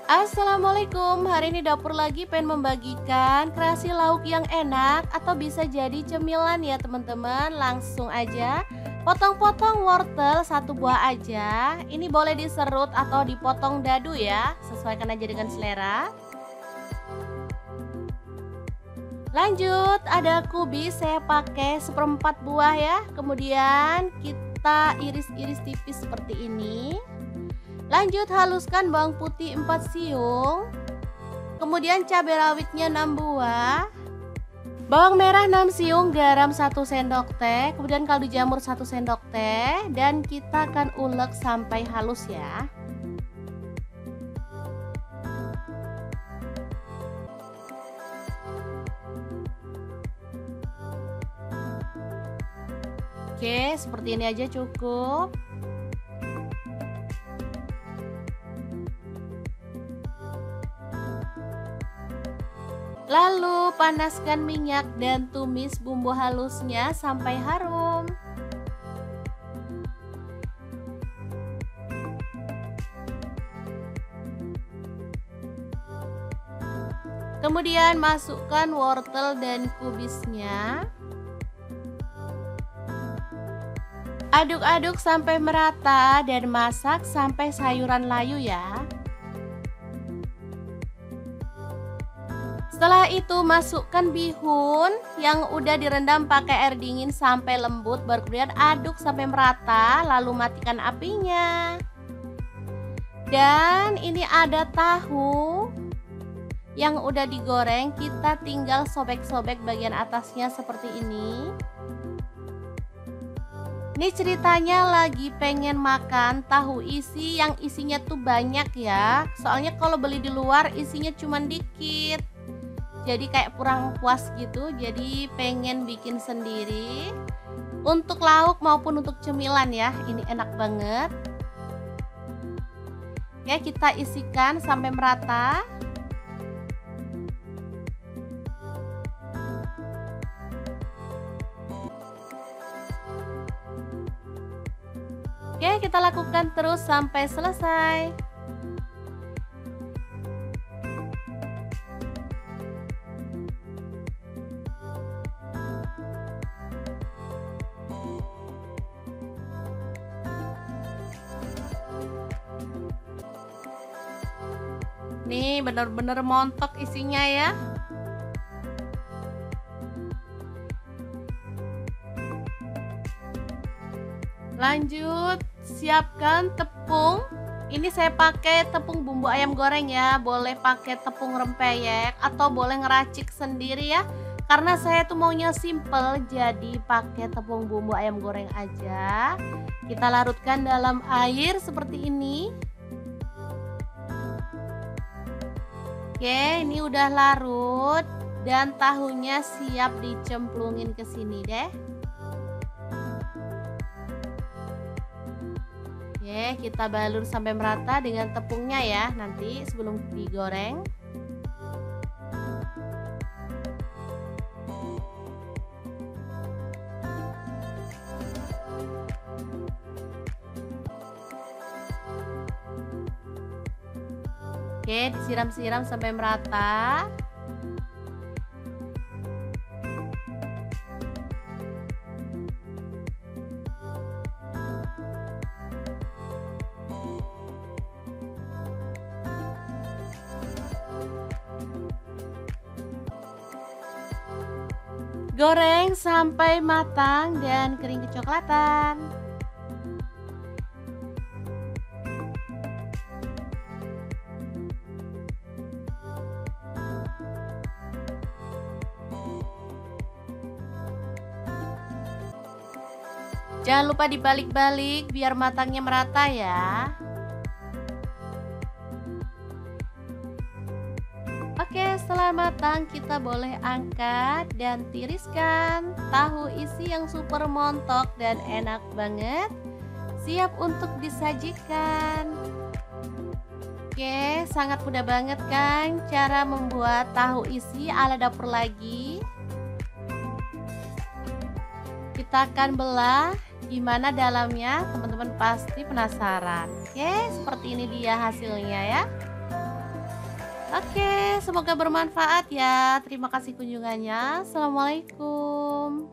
Assalamualaikum, hari ini dapur lagi pengen membagikan kreasi lauk yang enak atau bisa jadi cemilan ya teman-teman. Langsung aja potong-potong wortel satu buah aja. Ini boleh diserut atau dipotong dadu ya, sesuaikan aja dengan selera. Lanjut, ada kubis saya pakai seperempat buah ya. Kemudian kita iris-iris tipis seperti ini. Lanjut haluskan bawang putih 4 siung. Kemudian cabai rawitnya 6 buah. Bawang merah 6 siung, garam 1 sendok teh, kemudian kaldu jamur 1 sendok teh, dan kita akan ulek sampai halus ya. Oke, seperti ini aja cukup. Lalu panaskan minyak dan tumis bumbu halusnya sampai harum. Kemudian masukkan wortel dan kubisnya. Aduk-aduk sampai merata dan masak sampai sayuran layu ya. Setelah itu masukkan bihun yang udah direndam pakai air dingin sampai lembut, baru kemudian aduk sampai merata, lalu matikan apinya. Dan ini ada tahu yang udah digoreng, kita tinggal sobek-sobek bagian atasnya seperti ini. Ini ceritanya lagi pengen makan tahu isi yang isinya tuh banyak ya. Soalnya kalau beli di luar isinya cuma dikit. Jadi kayak kurang puas gitu, jadi pengen bikin sendiri untuk lauk maupun untuk cemilan ya. Ini enak banget. Ya, kita isikan sampai merata. Oke, kita lakukan terus sampai selesai. Nih bener-bener montok isinya ya. Lanjut, siapkan tepung. Ini saya pakai tepung bumbu ayam goreng ya. Boleh pakai tepung rempeyek atau boleh ngeracik sendiri ya. Karena saya tuh maunya simple, jadi pakai tepung bumbu ayam goreng aja. Kita larutkan dalam air seperti ini. Oke, ini udah larut dan tahunya siap dicemplungin ke sini deh. Oke, kita balur sampai merata dengan tepungnya ya nanti sebelum digoreng. Oke, disiram-siram sampai merata. Goreng sampai matang dan kering kecoklatan. Jangan lupa dibalik-balik biar matangnya merata ya. Oke, setelah matang kita boleh angkat dan tiriskan. Tahu isi yang super montok dan enak banget, siap untuk disajikan. Oke, sangat mudah banget kan cara membuat tahu isi ala dapur lagi. Kita akan belah gimana dalamnya, teman-teman pasti penasaran. Oke, seperti ini dia hasilnya ya. Oke, semoga bermanfaat ya. Terima kasih kunjungannya. Assalamualaikum.